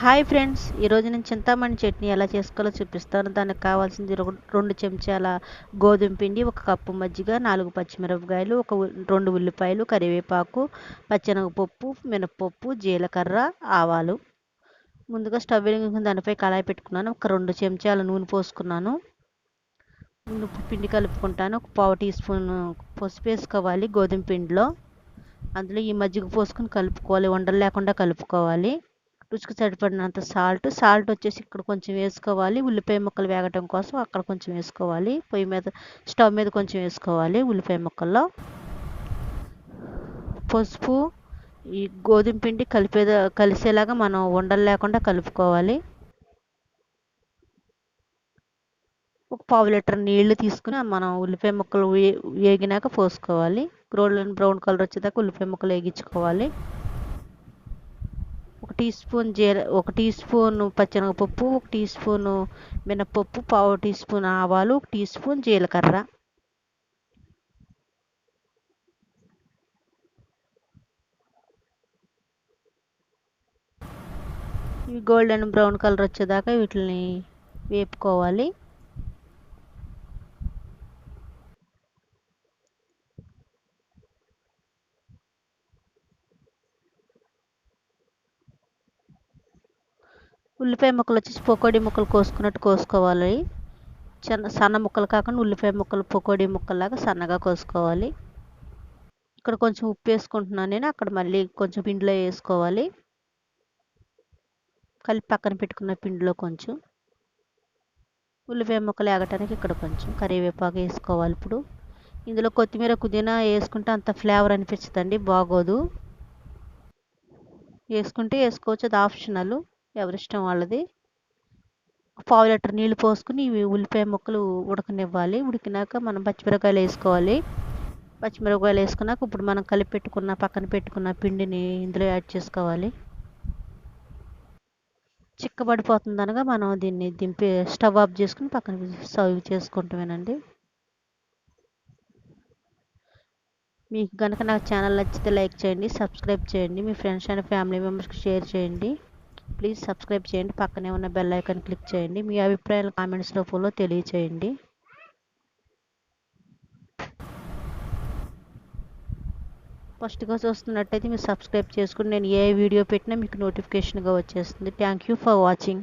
Hi friends, ఈరోజు నేను చింతామణి చట్నీ ఎలా చేసుకోవాలో చూపిస్తాను. దానికి కావాల్సింది 2 చెంచాల గోధుమ పిండి, 1 కప్పు మజ్జిగ, 4 పచ్చిమిరపకాయలు, 2 ఉల్లిపాయలు, కరివేపాకు, పచ్చెనగపప్పు, మినపప్పు, జీలకర్ర, ఆవాలు. ముందుగా స్టవ్ వెలిగించుకుని దానిపై కళాయి పెట్టుకున్నాను. 2 చెంచాల నూనె పోసుకున్నాను. పిండి కలుపుకుంటాను. 1/4 టీ స్పూన్ పసుపు వేసుకోవాలి గోధుమ పిండిలో. అందులో ఈ మజ్జిగ పోసుకొని కలుపుకోవాలి, ఉండలు లేకుండా కలుపుకోవాలి. రుచికి సరిపడినంత సాల్ట్ వచ్చేసి ఇక్కడ కొంచెం వేసుకోవాలి. ఉల్లిపాయ ముక్కలు వేగటం కోసం అక్కడ కొంచెం వేసుకోవాలి. స్టవ్ మీద కొంచెం వేసుకోవాలి. ఉల్లిపాయ ముక్కల్లో పసుపు, ఈ గోధుమ పిండి కలిసేలాగా మనం ఉండలు లేకుండా కలుపుకోవాలి. 1/4 లీటర్ నీళ్లు తీసుకుని మనం ఉల్లిపాయ ముక్కలు వేగినాక పోసుకోవాలి. గోల్డెన్ బ్రౌన్ కలర్ వచ్చేదాకా ఉల్లిపాయ ముక్కలు వేగించుకోవాలి. 1 టీ స్పూన్ పచ్చెనగపప్పు, 1 టీ స్పూన్ మినపప్పు, 1/2 టీ స్పూన్ ఆవాలు, 1 టీ స్పూన్ జీలకర్ర. ఇవి గోల్డెన్ బ్రౌన్ కలర్ వచ్చేదాకా వీటిని వేపుకోవాలి. ఉల్లిపాయ ముక్కలు వచ్చేసి పకోడీ ముక్కలు కోసుకున్నట్టు కోసుకోవాలి. సన్న ముక్కలు కాకుండా ఉల్లిపాయ ముక్కలు పకోడీ ముక్కల్లాగా సన్నగా కోసుకోవాలి. ఇక్కడ కొంచెం ఉప్పు వేసుకుంటున్నాను నేను. అక్కడ మళ్ళీ కొంచెం పిండిలో వేసుకోవాలి. కలిపి పక్కన పెట్టుకున్న పిండిలో కొంచెం ఉల్లిపాయ ముక్కలు వేగటానికి ఇక్కడ కొంచెం కరివేపాకు వేసుకోవాలి. ఇప్పుడు ఇందులో కొత్తిమీర, పుదీనా వేసుకుంటే అంత ఫ్లేవర్ అనిపించదండి, బాగోదు. వేసుకుంటే వేసుకోవచ్చు, అది ఆప్షనల్, ఎవరిష్టం వాళ్ళది. 1/4 లీటర్ నీళ్ళు పోసుకుని ఇవి ఉల్లిపాయ ముక్కలు ఉడకనివ్వాలి. ఉడికినాక మనం పచ్చిమిరపకాయలు వేసుకోవాలి. పచ్చిమిరపకాయలు వేసుకున్నాక ఇప్పుడు మనం పక్కన పెట్టుకున్న పిండిని ఇందులో యాడ్ చేసుకోవాలి. చిక్కబడిపోతుంది అనగా మనం దీన్ని స్టవ్ ఆఫ్ చేసుకుని పక్కన సర్వ్ చేసుకుంటామేనండి. మీకు కనుక నా ఛానల్ నచ్చితే లైక్ చేయండి, సబ్స్క్రైబ్ చేయండి, మీ ఫ్రెండ్స్ అండ్ ఫ్యామిలీ మెంబర్స్కి షేర్ చేయండి. ప్లీజ్ సబ్స్క్రైబ్ చేయండి. పక్కనే ఉన్న బెల్ ఐకాన్ క్లిక్ చేయండి. మీ అభిప్రాయాలు కామెంట్స్ రూపంలో తెలియచేయండి. ఫస్ట్గా చూస్తున్నట్టయితే మీరు సబ్స్క్రైబ్ చేసుకుని నేను ఏ వీడియో పెట్టినా మీకు నోటిఫికేషన్గా వచ్చేస్తుంది. Thank you for watching.